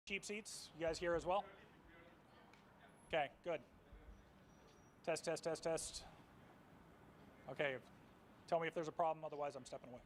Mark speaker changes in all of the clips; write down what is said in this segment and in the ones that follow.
Speaker 1: Cheap seats. You guys here as well? Okay, good. Test, test, test, test. Okay, tell me if there's a problem, otherwise I'm stepping away.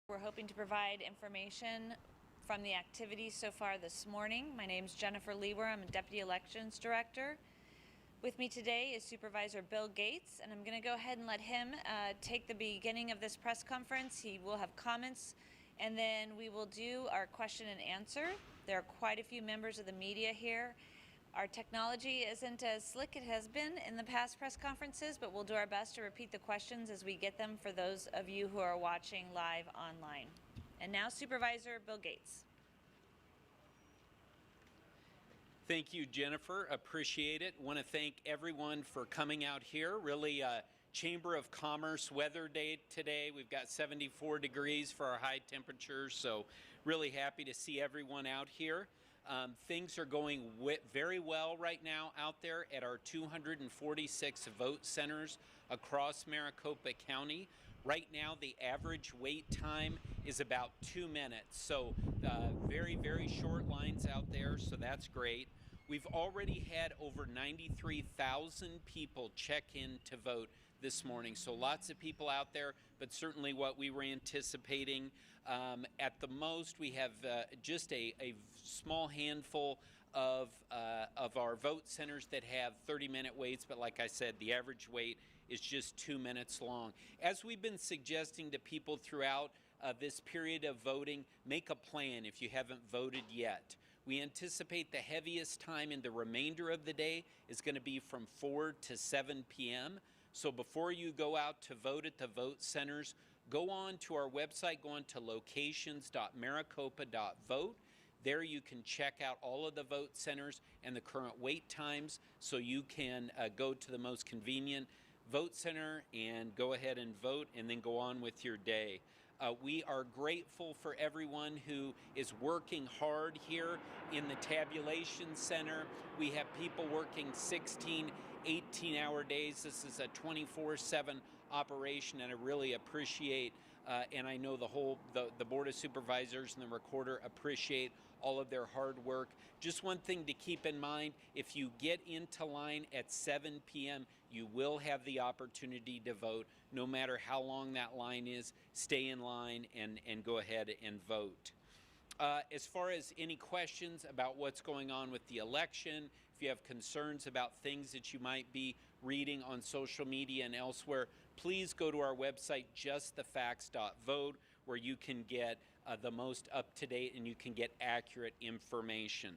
Speaker 2: We're hoping to provide information from the activities so far this morning. My name is Jennifer Lewer. I'm a Deputy Elections Director. With me today is Supervisor Bill Gates, and I'm going to go ahead and let him take the beginning of this press conference. He will have comments, and then we will do our question and answer. There are quite a few members of the media here. Our technology isn't as slick it has been in the past press conferences, but we'll do our best to repeat the questions as we get them for those of you who are watching live online. And now, Supervisor Bill Gates.
Speaker 3: Thank you, Jennifer. Appreciate it. Want to thank everyone for coming out here. Really Chamber of Commerce weather day today. We've got 74 degrees for our high temperatures, so really happy to see everyone out here. Things are going very well right now out there at our 246 vote centers across Maricopa County. Right now, the average wait time is about 2 minutes, so very, very short lines out there, so that's great. We've already had over 93,000 people check in to vote this morning, so lots of people out there, but certainly what we were anticipating. At the most, we have just a small handful of our vote centers that have 30-minute waits, but like I said, the average wait is just 2 minutes long. As we've been suggesting to people throughout this period of voting, make a plan if you haven't voted yet. We anticipate the heaviest time in the remainder of the day is going to be from 4 to 7 p.m. So before you go out to vote at the vote centers, go on to our website, go on to locations.maricopa.vote. There you can check out all of the vote centers and the current wait times, so you can go to the most convenient vote center and go ahead and vote and then go on with your day. We are grateful for everyone who is working hard here in the tabulation center. We have people working 16, 18-hour days. This is a 24/7 operation, and I really appreciate and I know the Board of Supervisors and the Recorder appreciate all of their hard work. Just one thing to keep in mind, if you get into line at 7 p.m., you will have the opportunity to vote. No matter how long that line is, stay in line and go ahead and vote. As far as any questions about what's going on with the election, if you have concerns about things that you might be reading on social media and elsewhere, please go to our website, justthefacts.vote, where you can get the most up-to-date and you can get accurate information.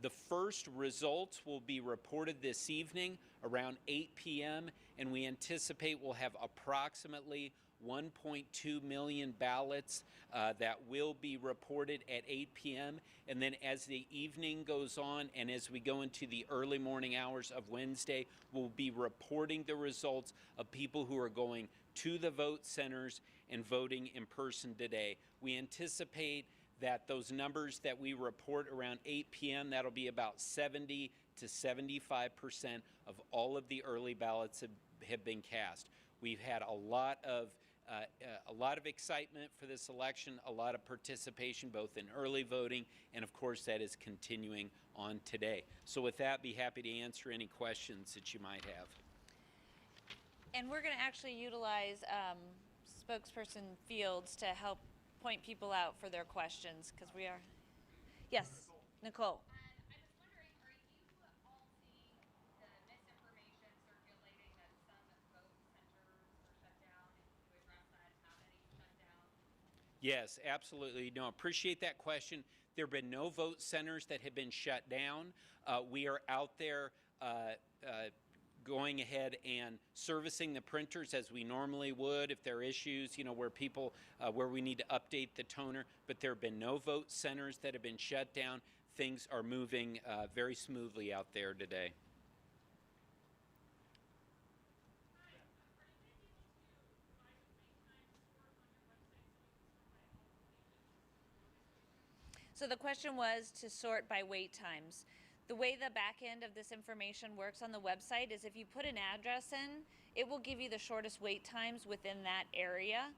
Speaker 3: The first results will be reported this evening around 8 p.m., and we anticipate we'll have approximately 1.2 million ballots that will be reported at 8 p.m. And then as the evening goes on and as we go into the early morning hours of Wednesday, we'll be reporting the results of people who are going to the vote centers and voting in person today. We anticipate that those numbers that we report around 8 p.m., that'll be about 70 to 75% of all of the early ballots have been cast. We've had a lot of excitement for this election, a lot of participation both in early voting, and of course that is continuing on today. So with that, be happy to answer any questions that you might have.
Speaker 2: And we're going to actually utilize spokesperson Fields to help point people out for their questions, because we are. Yes, Nicole.
Speaker 4: I was wondering, are you all seeing the misinformation circulating that some vote centers are shut down, and can you address that, how many shut down?
Speaker 3: Yes, absolutely. No, appreciate that question. There have been no vote centers that have been shut down. We are out there going ahead and servicing the printers as we normally would if there are issues, where people, where we need to update the toner, but there have been no vote centers that have been shut down. Things are moving very smoothly out there today.
Speaker 2: So the question was to sort by wait times. The way the back end of this information works on the website is if you put an address in, it will give you the shortest wait times within that area.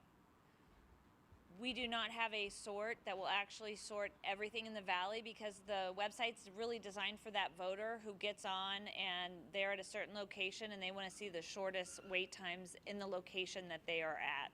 Speaker 2: We do not have a sort that will actually sort everything in the valley, because the website's really designed for that voter who gets on and they're at a certain location and they want to see the shortest wait times in the location that they are at.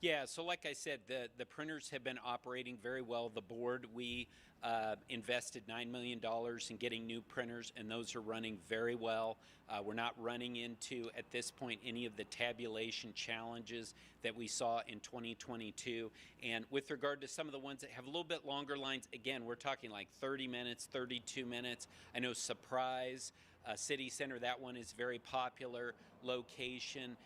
Speaker 3: Yeah, so like I said, the printers have been operating very well. The board, we invested $9 million in getting new printers, and those are running very well. We're not running into, at this point, any of the tabulation challenges that we saw in 2022. And with regard to some of the ones that have a little bit longer lines, again, we're talking like 30 minutes, 32 minutes. I know Surprise, City Center, that one is very popular location.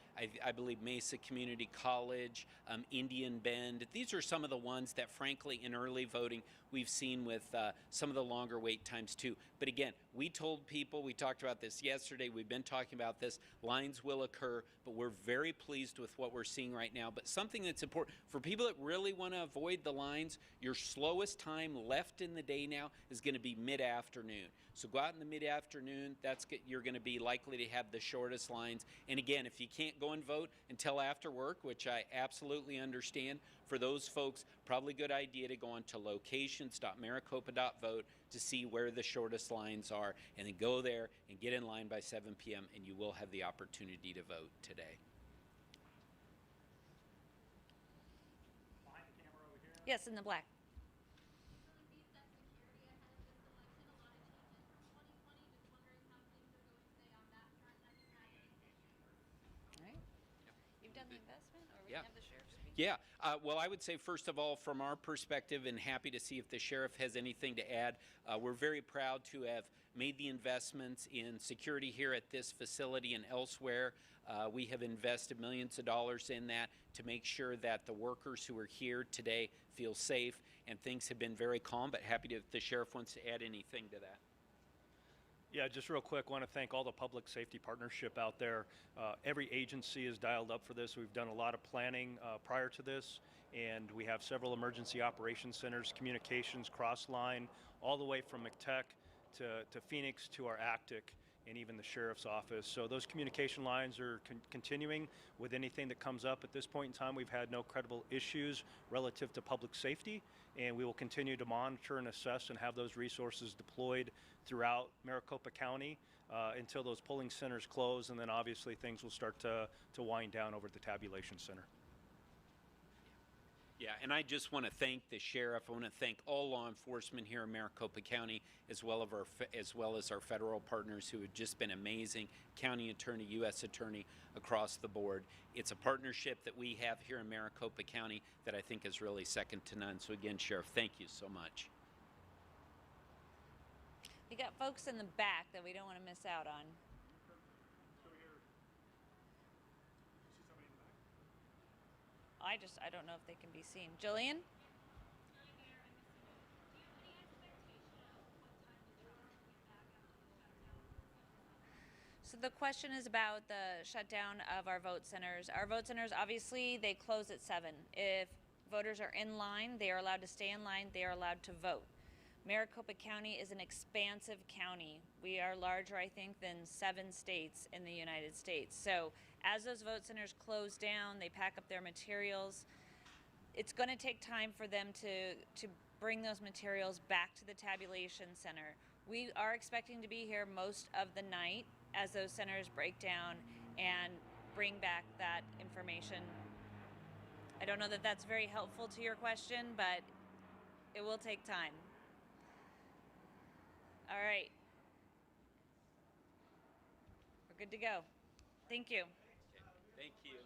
Speaker 3: I believe Mesa Community College, Indian Bend. These are some of the ones that, frankly, in early voting, we've seen with some of the longer wait times too. But again, we told people, we talked about this yesterday, we've been talking about this, lines will occur, but we're very pleased with what we're seeing right now. But something that's important, for people that really want to avoid the lines, your slowest time left in the day now is going to be mid-afternoon. So go out in the mid-afternoon, you're going to be likely to have the shortest lines. And again, if you can't go and vote until after work, which I absolutely understand, for those folks, probably a good idea to go on to locations.maricopa.vote to see where the shortest lines are, and then go there and get in line by 7 p.m. and you will have the opportunity to vote today.
Speaker 1: Behind the camera over here.
Speaker 2: Yes, in the black.
Speaker 3: Yeah, well, I would say, first of all, from our perspective, and happy to see if the sheriff has anything to add, we're very proud to have made the investments in security here at this facility and elsewhere. We have invested millions of dollars in that to make sure that the workers who are here today feel safe, and things have been very calm, but happy to, if the sheriff wants to add anything to that.
Speaker 5: Yeah, just real quick, want to thank all the public safety partnership out there. Every agency is dialed up for this. We've done a lot of planning prior to this, and we have several emergency operations centers, communications, cross line, all the way from McTech to Phoenix to our ACTIC. and even the sheriff's office. So those communication lines are continuing with anything that comes up. At this point in time, we've had no credible issues relative to public safety, and we will continue to monitor and assess and have those resources deployed throughout Maricopa County until those polling centers close, and then obviously things will start to wind down over at the tabulation center.
Speaker 3: Yeah, and I just want to thank the sheriff. I want to thank all law enforcement here in Maricopa County, as well as our federal partners who have just been amazing. County attorney, U.S. attorney, across the board. It's a partnership that we have here in Maricopa County that I think is really second to none. So again, Sheriff, thank you so much.
Speaker 2: We got folks in the back that we don't want to miss out on. I don't know if they can be seen. Jillian? So the question is about the shutdown of our vote centers. Our vote centers, obviously, they close at 7. If voters are in line, they are allowed to stay in line, they are allowed to vote. Maricopa County is an expansive county. We are larger, I think, than 7 states in the United States. So as those vote centers close down, they pack up their materials. It's going to take time for them to bring those materials back to the tabulation center. We are expecting to be here most of the night as those centers break down and bring back that information. I don't know that that's very helpful to your question, but it will take time. All right. We're good to go. Thank you.
Speaker 3: Thank you.